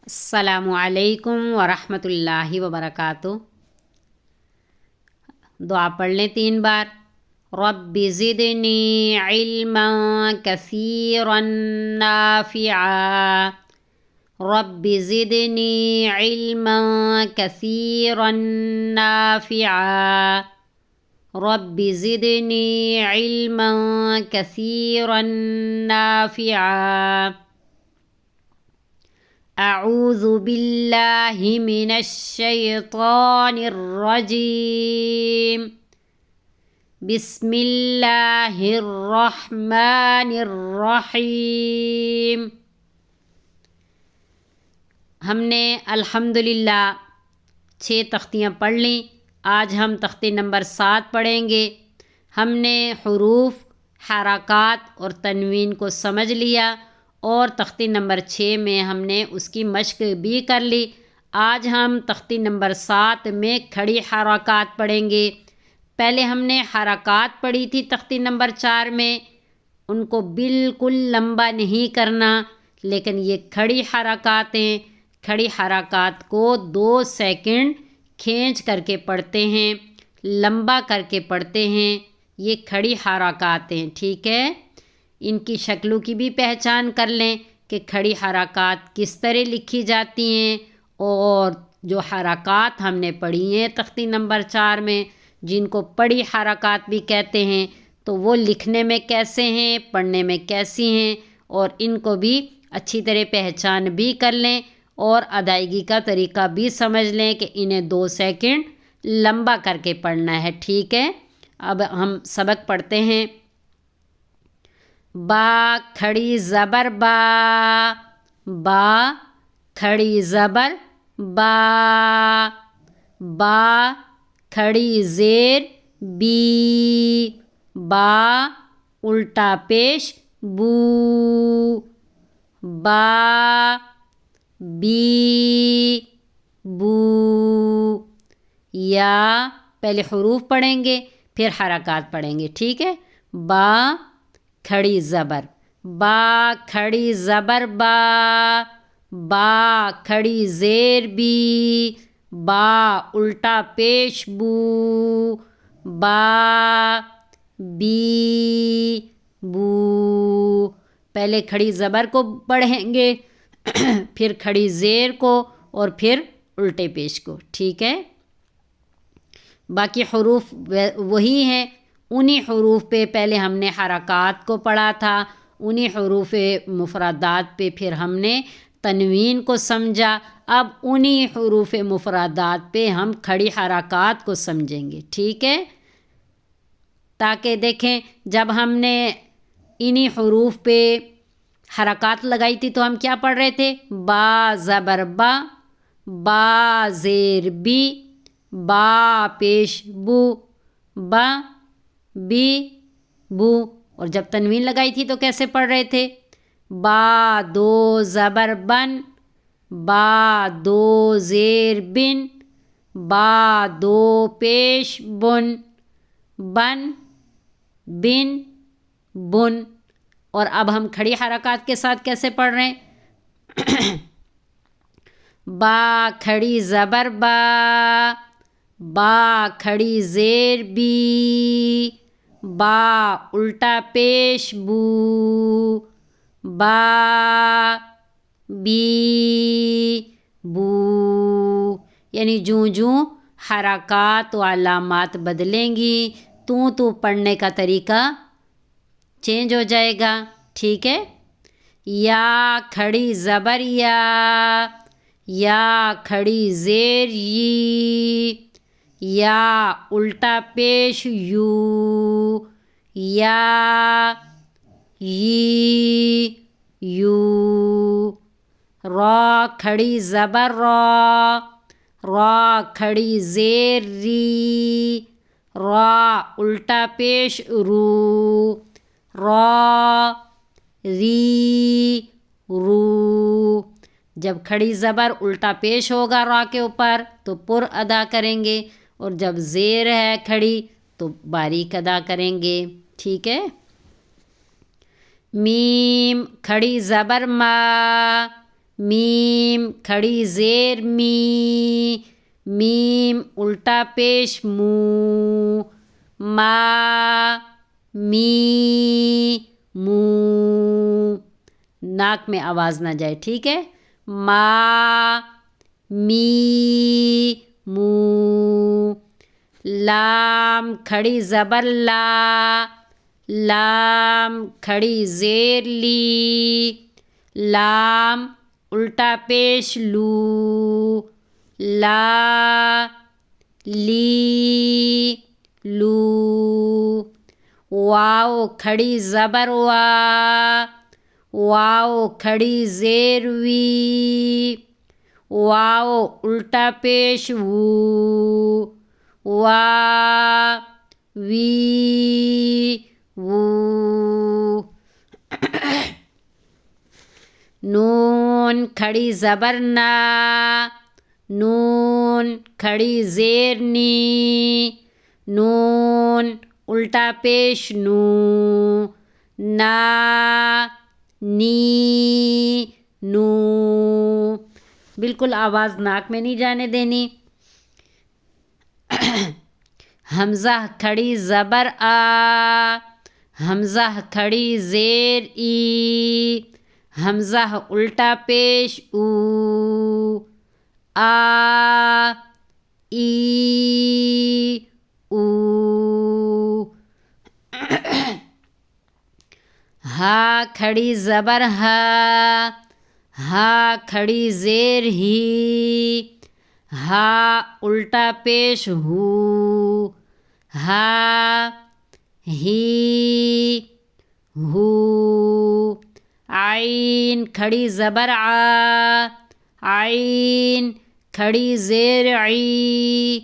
السلام علیکم ورحمۃ اللہ وبرکاتہ۔ دعا پڑھ لیں 3 بار۔ رب زدنی علما کثیرا نافعا، رب زدنی علما کثیرا نافعا، رب زدنی علما کثیرا نافعا۔ اعوذ باللہ من الشیطان الرجیم، بسم اللہ الرحمن الرحیم۔ ہم نے الحمدللہ 6 تختیاں پڑھ لیں۔ آج ہم تختے نمبر 7 پڑھیں گے۔ ہم نے حروف، حرکات اور تنوین کو سمجھ لیا، اور تختی نمبر 6 میں ہم نے اس کی مشق بھی کر لی۔ آج ہم تختی نمبر 7 میں کھڑی حرکات پڑھیں گے۔ پہلے ہم نے حرکات پڑھی تھی تختی نمبر 4 میں، ان کو بالکل لمبا نہیں کرنا، لیکن یہ کھڑی حرکات ہیں۔ کھڑی حرکات کو 2 سیکنڈ کھینچ کر کے پڑھتے ہیں، لمبا کر کے پڑھتے ہیں۔ یہ کھڑی حرکات ہیں، ٹھیک ہے؟ ان کی شکلوں کی بھی پہچان کر لیں کہ کھڑی حرکات کس طرح لکھی جاتی ہیں، اور جو حرکات ہم نے پڑھی ہیں تختی نمبر 4 میں، جن کو پڑھی حرکات بھی کہتے ہیں، تو وہ لکھنے میں کیسے ہیں، پڑھنے میں کیسی ہیں، اور ان کو بھی اچھی طرح پہچان بھی کر لیں، اور ادائیگی کا طریقہ بھی سمجھ لیں کہ انہیں 2 سیکنڈ لمبا کر کے پڑھنا ہے، ٹھیک ہے؟ اب ہم سبق پڑھتے ہیں۔ با کھڑی زبر با، با کھڑی زبر با، با کھڑی زیر بی، با الٹا پیش بو، با بی بو۔ یا پہلے حروف پڑھیں گے پھر حرکات پڑھیں گے، ٹھیک ہے؟ با کھڑی زبر، با کھڑی زبر با، با کھڑی زیر بی، با الٹا پیش بو، با بی بو۔ پہلے کھڑی زبر کو پڑھیں گے، پھر کھڑی زیر کو، اور پھر الٹے پیش کو، ٹھیک ہے؟ باقی حروف وہی ہیں۔ انہی حروف پہ پہلے ہم نے حرکات کو پڑھا تھا، انہی حروف مفردات پہ پھر ہم نے تنوین کو سمجھا۔ اب انہی حروف مفردات پہ ہم کھڑی حرکات کو سمجھیں گے، ٹھیک ہے؟ تاکہ دیکھیں جب ہم نے انہی حروف پہ حرکات لگائی تھی تو ہم کیا پڑھ رہے تھے؟ با زبر با، با زیر بی، با پیش بو، با بی بو۔ اور جب تنوین لگائی تھی تو کیسے پڑھ رہے تھے؟ با 2 زبر بن، با 2 زیر بن، با 2 پیش بن، بن بن بن۔ اور اب ہم کھڑی حرکات کے ساتھ کیسے پڑھ رہے ہیں؟ با کھڑی زبر با، با کھڑی زیر بی، با الٹا پیش بو، با بی بو۔ یعنی جوں حرکات و علامات بدلیں گی تو پڑھنے کا طریقہ چینج ہو جائے گا، ٹھیک ہے؟ یا کھڑی زبر یا، یا کھڑی زیر یی، یا الٹا پیش یو، یا یی یو۔ را کھڑی زبر را، را کھڑی زیر ری، را الٹا پیش رو، را ری رو۔ جب کھڑی زبر الٹا پیش ہوگا را کے اوپر تو پر ادا کریں گے، اور جب زیر ہے کھڑی تو باریک ادا کریں گے، ٹھیک ہے؟ میم کھڑی زبر ما، میم کھڑی زیر می، میم الٹا پیش مو، ما می مو، ناک میں آواز نہ جائے، ٹھیک ہے، ما می مو، لام کھڑی زبر لا، لام کھڑی زیر لی، لام الٹا پیش لو، لا لی لو، واو کھڑی زبر وا، واو کھڑی زیر وی، واو الٹا پیش وو، وا وی وو، نون کھڑی زبر نا، نون کھڑی زیر نی، نون الٹا پیش نو، نا نی نو، بالکل آواز ناک میں نہیں جانے دینی۔ حمزہ کھڑی زبر آ، حمزہ کھڑی زیر ای، حمزہ الٹا پیش او، آ ای او، ہا کھڑی زبر ہا، ہا کھڑی زیر ہی، ہا الٹا پیش ہو، ہا ہی ہو، عین کھڑی زبر آ، عین کھڑی زیر عی،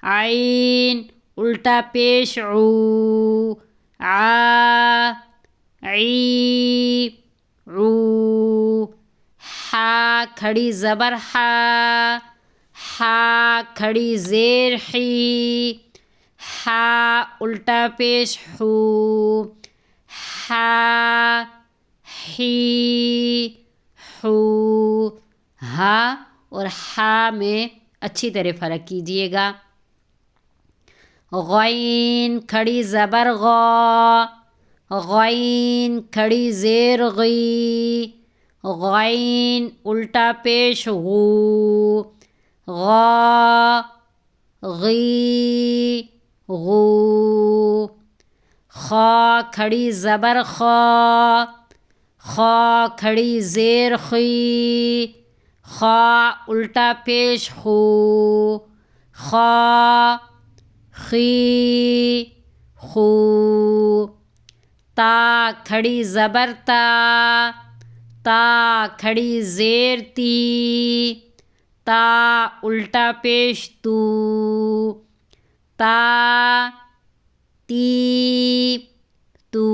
عین الٹا پیش عو، آ عی عو، حا کھڑی زبر حا، حا کھڑی زیر حی، حا الٹا پیش حو، حا حی حو، ہا اور حا میں اچھی طرح فرق کیجیے گا۔ غین کھڑی زبر غا، غین کھڑی زیر غی، غین الٹا پیش غو، غا غی غو، خا کھڑی زبر خا، خا کھڑی زیر خی، خا الٹا پیش خو، خا خی خو، تا کھڑی زبر تا، تا کھڑی زیر تی، تا الٹا پیش تو، تا تی تو،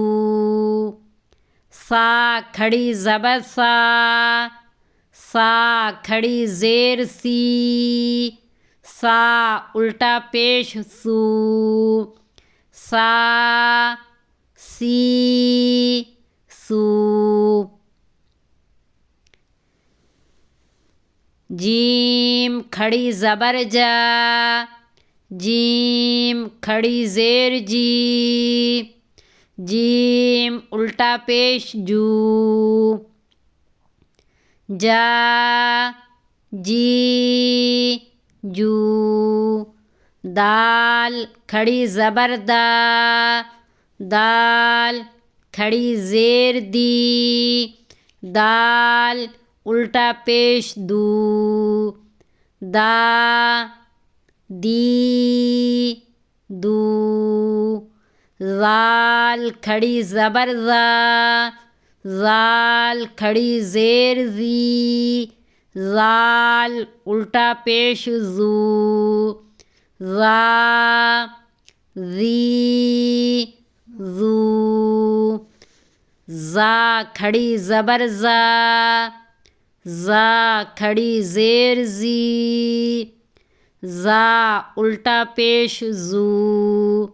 سا کھڑی زبر سا، سا کھڑی زیر سی، سا الٹا پیش سو، سا سی سو، جیم کھڑی زبر جا، جیم کھڑی زیر جی، جیم الٹا پیش جو، جا جی جو، دال کھڑی زبر دا، دال کھڑی زیر دی، دال الٹا پیش دو، دا دی دو، زال کھڑی زبر زا، زال کھڑی زیر زی، زال الٹا پیش زو، زا زی زو، زا کھڑی زبر زا، زا کھڑی زیر زی، زا الٹا پیش زو،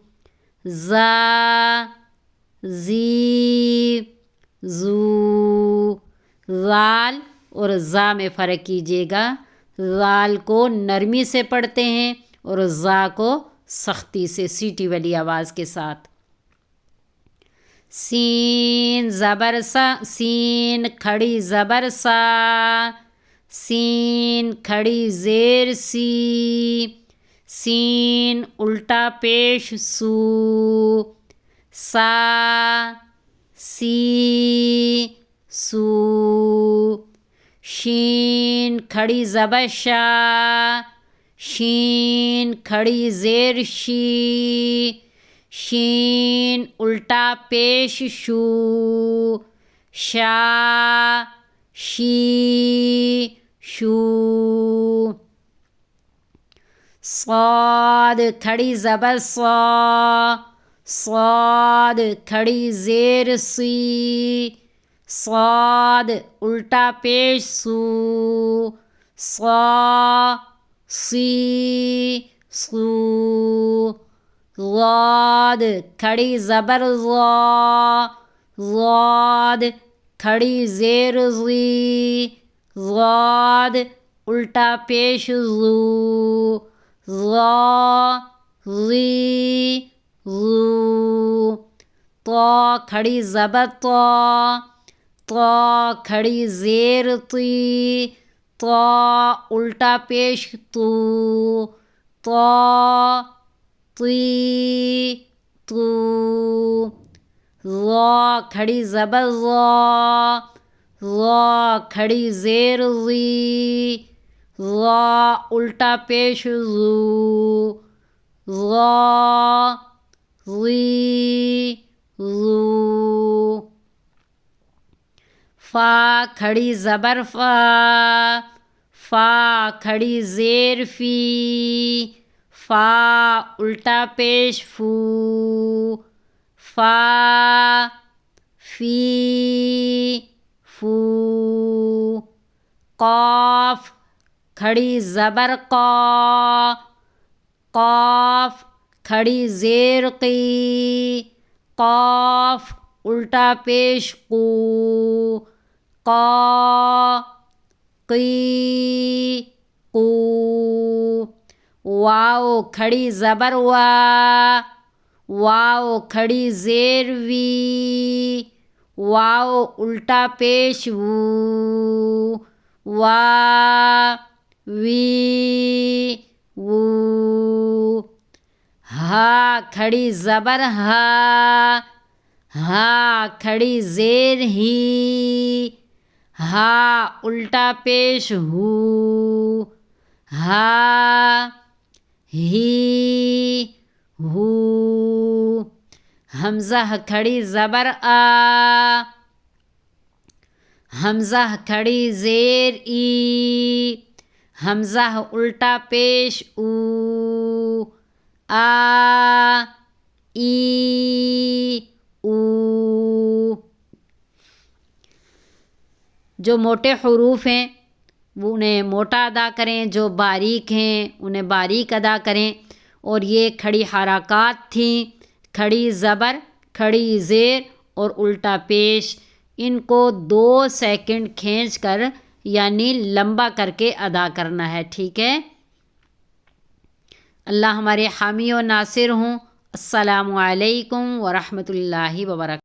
زا زی زو، زال اور زا میں فرق کیجیے گا. زال کو نرمی سے پڑھتے ہیں اور زا کو سختی سے سیٹی والی آواز کے ساتھ. سین زبر سا، سین کھڑی زبر سا، سین کھڑی زیر سی، سین الٹا پیش سو، سا سی سو. شین کھڑی زبر شا، شین کھڑی زیر شی، شین الٹا پیش شو، شا شی شو. صاد کھڑی زبر صا، صاد کھڑی زیر سی، صاد الٹا پیش سو، صا سی سو. ضاد کھڑی زبر ضا، ضاد کھڑی زیر ضی، ضاد الٹا پیش ضو، ضا ضی ضو. طا کھڑی زبر طا، طا کھڑی زیر طی، طا الٹا پیش تو، طا طی تو. ضا کھڑی زبر ضا، ضا کھڑی زیر ضی، ضا الٹا پیش ضو، ضا ضی ضو. فا کھڑی زبر فا، فا کھڑی زیر فی، فا الٹا پیش فو، فا فی فو. قاف کھڑی زبر قا، قاف کھڑی زیر قی، قاف الٹا پیش قو، قا قی قو. واو کھڑی زبر وا، واو کھڑی زیر وی، واو الٹا پیش وو، وا وی وو. ہا کھڑی زبر ہا، ہا کھڑی زیر ہی، ہا الٹا پیش ہو، ہا ہی ہو. حمزہ کھڑی زبر آ، حمزہ کھڑی زیر ای، حمزہ الٹا پیش او، آ ای او. جو موٹے حروف ہیں وہ انہیں موٹا ادا کریں، جو باریک ہیں انہیں باریک ادا کریں. اور یہ کھڑی حرکات تھیں، کھڑی زبر، کھڑی زیر اور الٹا پیش. ان کو 2 سیکنڈ کھینچ کر یعنی لمبا کر کے ادا کرنا ہے. ٹھیک ہے. اللہ ہمارے حامی و ناصر ہوں. السلام علیکم ورحمۃ اللہ وبرکاتہ.